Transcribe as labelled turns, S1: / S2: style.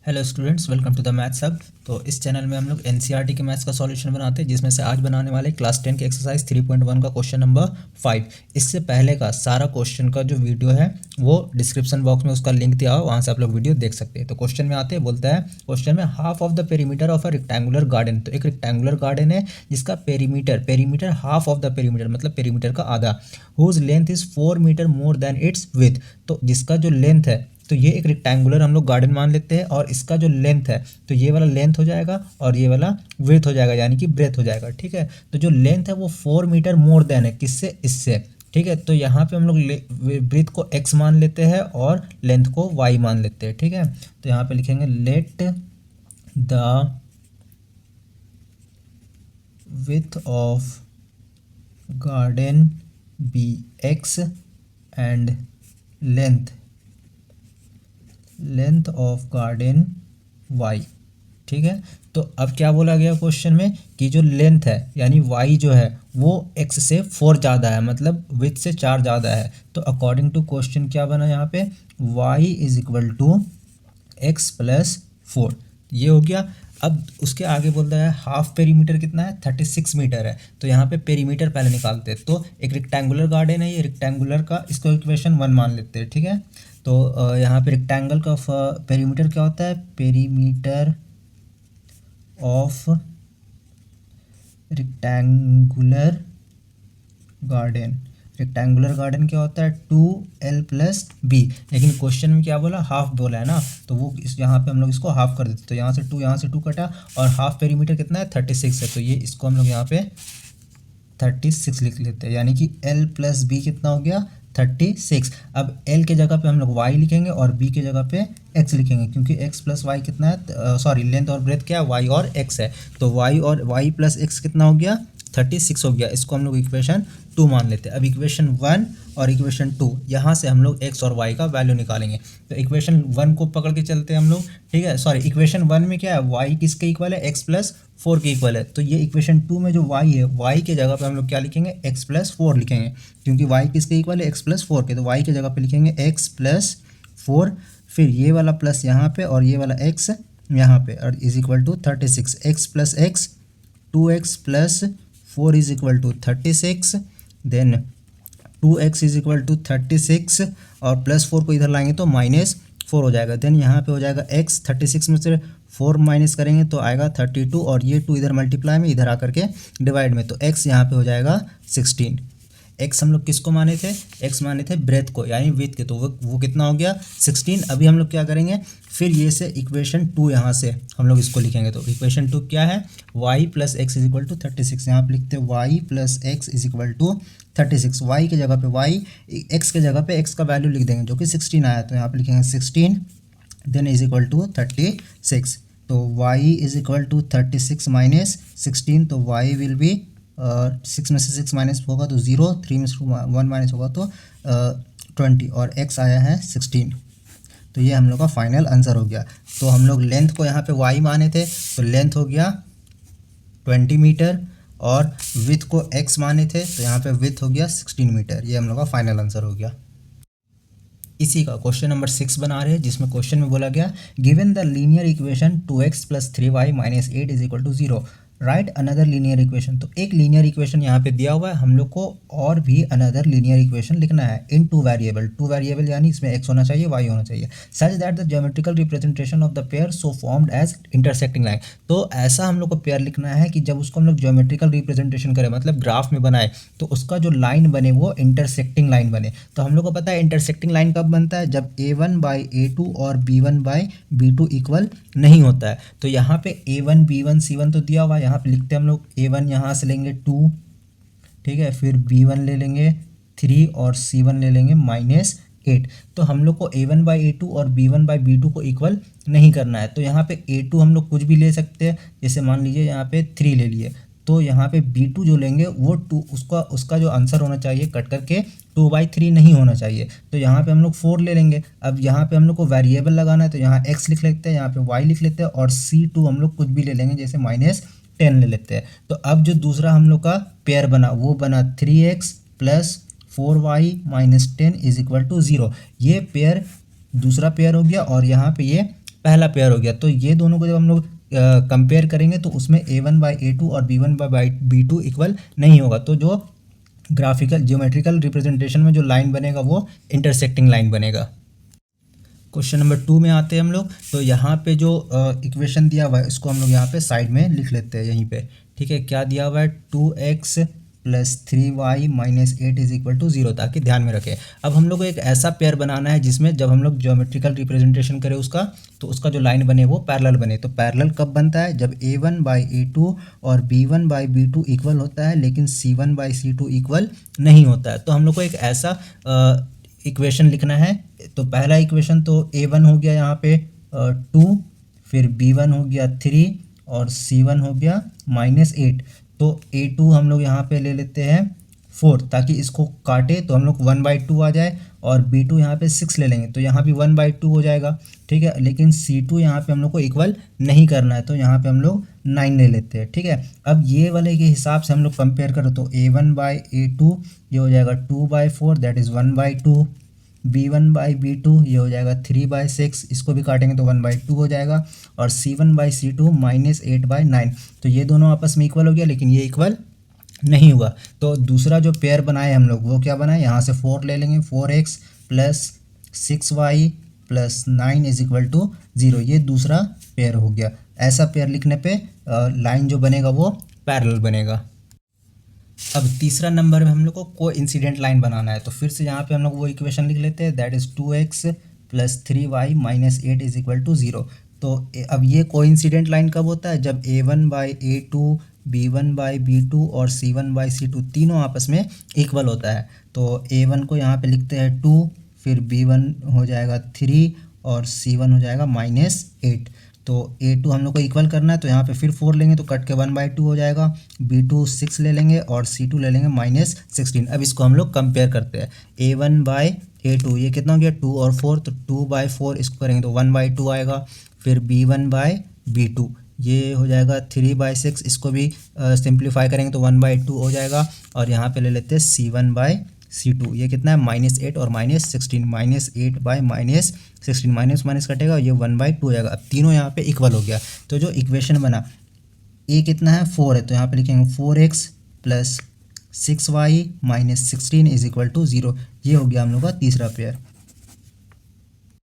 S1: Hello students, welcome to the maths hub. तो इस channel में हम लोग एनसीईआरटी के मैथ्स का सॉल्यूशन बनाते हैं, जिसमें से आज बनाने वाले क्लास 10 के एक्सरसाइज 3.1 का क्वेश्चन नंबर 5। इससे पहले का सारा क्वेश्चन का जो वीडियो है वो डिस्क्रिप्शन बॉक्स में उसका लिंक दिया हो, वहाँ से आप लोग वीडियो देख सकते हैं। तो क्वेश्चन में आते हैं, बोलता है क्वेश्चन में half of the perimeter of a rectangular garden. तो एक रेक्टेंगुलर गार्डन है जिसका perimeter half of the perimeter मतलब पेरीमीटर का आधा, whose length is 4 metre more than its width. तो जिसका जो लेंथ है, तो ये एक रेक्टेंगुलर हम लोग गार्डन मान लेते हैं, और इसका जो लेंथ है तो ये वाला लेंथ हो जाएगा और ये वाला विड्थ हो जाएगा, यानी कि ब्रेथ हो जाएगा। ठीक है, तो जो लेंथ है वो 4 मीटर मोर देन है, किससे? इससे। ठीक है, तो यहाँ पे हम लोग ब्रेथ को x मान लेते हैं और लेंथ को y मान लेते हैं। ठीक है, तो यहाँ पे लिखेंगे let the width of garden be x and length of garden y। ठीक है, तो अब क्या बोला गया क्वेश्चन में कि जो लेंथ है यानी y जो है वो x से 4 ज़्यादा है, मतलब विथ से 4 ज़्यादा है। तो अकॉर्डिंग टू क्वेश्चन क्या बना यहाँ पे, y is equal to x plus 4। ये हो गया। अब उसके आगे बोलता है हाफ पेरीमीटर कितना है, 36 मीटर है। तो यहाँ पे पेरीमीटर पहले निकालते हैं। तो एक रेक्टेंगुलर गार्डन है, ये रेक्टेंगुलर का इसको इक्वेशन 1 मान लेते हैं। ठीक है, तो यहाँ पे रेक्टेंगल का पेरीमीटर क्या होता है, पेरीमीटर ऑफ रेक्टेंगुलर गार्डन क्या होता है, 2l प्लस बी। लेकिन क्वेश्चन में क्या बोला, हाफ बोला है ना, तो वो इस यहाँ पे हम लोग इसको हाफ कर देते। तो यहाँ से 2 कटा, और हाफ पेरीमीटर कितना है, 36 है। तो ये इसको हम लोग यहाँ पे 36 लिख लेते हैं, यानी कि l प्लस बी कितना हो गया, 36। अब l के जगह पे हम लोग y लिखेंगे और b के जगह पे x लिखेंगे, क्योंकि x प्लस वाई कितना है, सॉरी लेंथ और ब्रेथ क्या है, y और x है। तो y प्लस x कितना हो गया, 36 हो गया। इसको हम लोग इक्वेशन 2 मान लेते हैं। अब इक्वेशन 1 और इक्वेशन 2 यहाँ से हम लोग x और y का वैल्यू निकालेंगे। तो इक्वेशन 1 को पकड़ के चलते हैं हम लोग। ठीक है, सॉरी इक्वेशन 1 में क्या है, y किसके इक्वल है, x प्लस 4 के इक्वल है। तो ये इक्वेशन 2 में जो y है, y के जगह पे हम लोग क्या लिखेंगे, x प्लस 4 लिखेंगे, क्योंकि y किसके इक्वल है, x प्लस 4 के। तो y के जगह पे लिखेंगे x प्लस 4, फिर ये वाला प्लस यहाँ पे और ये वाला x यहाँ पे, और is equal to 36। x plus x 2x plus 4 is equal to 36, then 2x is equal to 36, और प्लस 4 को इधर लाएंगे तो -4 हो जाएगा। देन यहाँ पे हो जाएगा x, 36 में से 4 माइनस करेंगे तो आएगा 32, और ये 2 इधर मल्टीप्लाई में, इधर आकर के डिवाइड में, तो x यहाँ पे हो जाएगा 16। x हम लोग किसको माने थे, x माने थे ब्रेथ को यानी विथ के, तो वो कितना हो गया, 16। अभी हम लोग क्या करेंगे, फिर ये से इक्वेशन 2 यहाँ से हम लोग इसको लिखेंगे। तो इक्वेशन 2 क्या है, y plus x is equal to 36। यहाँ पे लिखते हैं y plus x is equal to 36। y के जगह पे y, x के जगह पे x का वैल्यू लिख देंगे जो कि 16 आया, तो यहाँ पे लिखेंगे 16, देन इज इक्वल टू 36। तो y is equal to 36 minus 16, तो y विल बी 6 में से 6 माइनस होगा तो 0, 3 में से 1 माइनस होगा तो 20, और x आया है 16। तो ये हम लोग का फाइनल आंसर हो गया। तो हम लोग लेंथ को यहाँ पे y माने थे, तो लेंथ हो गया 20 मीटर, और विथ को x माने थे, तो यहाँ पे विथ हो गया 16 मीटर। ये हम लोग का फाइनल आंसर हो गया। इसी का क्वेश्चन नंबर 6 बना रहे हैं, जिसमें क्वेश्चन में बोला गया given the linear equation 2x plus 3y minus 8 is equal to 0, right another linear equation. तो एक लीनियर इक्वेशन यहाँ पे दिया हुआ है, हम लोग को और भी अनदर लीनियर इक्वेशन लिखना है इन 2 वेरिएबल, यानी इसमें x होना चाहिए, y होना चाहिए, such that the geometrical representation of the pair so formed as intersecting line. तो ऐसा हम लोग को पेयर लिखना है कि जब उसको हम लोग ज्योमेट्रिकल रिप्रेजेंटेशन करें, मतलब ग्राफ में बनाए, तो उसका जो लाइन बने वो इंटरसेक्टिंग लाइन बने। तो हम लोग को पता है इंटरसेक्टिंग लाइन कब बनता है, जब a1 बाई a2 और b1 बाई b2 इक्वल नहीं होता है। तो यहाँ पे a1 b1 c1 तो दिया हुआ है, यहाँ पे लिखते हैं हम लोग a1 यहाँ से लेंगे 2, ठीक है, फिर b1 ले लेंगे 3 और c1 ले लेंगे -8। तो हम लोग को a1 बाई a2 और b1 बाई b2 को इक्वल नहीं करना है। तो यहाँ पे a2 हम लोग कुछ भी ले सकते हैं, जैसे मान लीजिए यहाँ पे 3 ले लिए, तो यहाँ पे b2 जो लेंगे वो 2, उसका जो आंसर होना चाहिए कट करके 2/3 नहीं होना चाहिए। तो यहाँ पे हम लोग 4 ले लेंगे। अब यहाँ पे हम लोग को वेरिएबल लगाना है, तो यहाँ x लिख लेते हैं, यहाँ पे y लिख लेते हैं, और c2 हम लोग कुछ भी ले लेंगे, जैसे -10 ले लेते हैं। तो अब जो दूसरा हम लोग का पेयर बना वो बना 3x plus 4y minus 10 is equal to 0। ये पेयर दूसरा पेयर हो गया, और यहाँ पे ये पहला पेयर हो गया। तो ये दोनों को जब हम लोग कंपेयर करेंगे तो उसमें a1/a2 और b1/b2 इक्वल नहीं होगा। तो जो ग्राफिकल ज्योमेट्रिकल रिप्रेजेंटेशन में जो लाइन बनेगा वो इंटरसेक्टिंग लाइन बनेगा। क्वेश्चन नंबर 2 में आते हैं हम लोग। तो यहाँ पे जो इक्वेशन दिया हुआ है इसको हम लोग यहाँ पे साइड में लिख लेते हैं यहीं पे, ठीक है। क्या दिया हुआ है, 2x + 3y - 8 = 0, ताकि ध्यान में रखें। अब हम लोग को एक ऐसा पेयर बनाना है जिसमें जब हम लोग ज्योमेट्रिकल रिप्रेजेंटेशन करें उसका, तो उसका जो लाइन बने वो पैरेलल बने। तो पैरेलल कब बनता है, जब a1/a2 और b1/b2 इक्वल होता है लेकिन c1/c2 इक्वल नहीं होता है। तो हम लोग को एक ऐसा इक्वेशन लिखना है। तो पहला इक्वेशन तो a1 हो गया यहाँ पे 2, फिर b1 हो गया 3 और c1 हो गया -8। तो a2 हम लोग यहाँ पे ले लेते हैं 4, ताकि इसको काटे तो हम लोग 1/2 आ जाए, और b2 यहाँ पे 6 ले लेंगे तो यहाँ भी 1/2 हो जाएगा, ठीक है। लेकिन c2 यहाँ पे हम लोग को इक्वल नहीं करना है तो यहाँ पे हम लोग 9 ले लेते हैं, ठीक है। अब ये वाले के हिसाब से हम लोग कंपेयर करो तो a1/a2 ये हो जाएगा 2/4 दैट इज़ 1/2, b1/b2 ये हो जाएगा 3/6, इसको भी काटेंगे तो 1/2 हो जाएगा, और c1/c2 -8/9। तो ये दोनों आपस में इक्वल हो गया, लेकिन ये इक्वल नहीं हुआ। तो दूसरा जो पेयर बनाए हम लोग वो क्या बनाए, यहाँ से 4 ले लेंगे, 4x + 6y + 9 = 0। ये दूसरा पेयर हो गया। ऐसा पेयर लिखने पे लाइन जो बनेगा वो पैरेलल बनेगा। अब तीसरा नंबर में हम लोग को कोइंसिडेंट लाइन बनाना है। तो फिर से यहाँ पे हम लोग वो इक्वेशन लिख लेते हैं, दैट इज़ 2x + 3y - 8 = 0। तो अब ये कोइंसिडेंट लाइन कब होता है, जब a1/a2 b1/b2 और c1/c2 तीनों आपस में इक्वल होता है। तो a1 को यहाँ पे लिखते हैं 2, फिर b1 हो जाएगा 3 और c1 हो जाएगा -8। तो a2 हम लोग को इक्वल करना है तो यहाँ पे फिर 4 लेंगे तो कट के 1/2 हो जाएगा, b2 6 ले लेंगे और c2 ले लेंगे -16। अब इसको हम लोग कंपेयर करते हैं, a1/a2 ये कितना हो गया 2 और 4, तो 2/4 इसको करेंगे तो 1/2 आएगा। फिर b1/b2 ये हो जाएगा 3/6, इसको भी सिंप्लीफाई करेंगे तो 1/2 हो जाएगा। और यहाँ पे ले लेते हैं c1/c2 ये कितना है -8 और -16, -8/-16 माइनस माइनस कटेगा, ये 1/2 हो जाएगा। अब तीनों यहाँ पे इक्वल हो गया। तो जो इक्वेशन बना a कितना है 4 है, तो यहाँ पे लिखेंगे 4x + 6y - 16 = 0। ये हो गया हम लोग का तीसरा पेयर।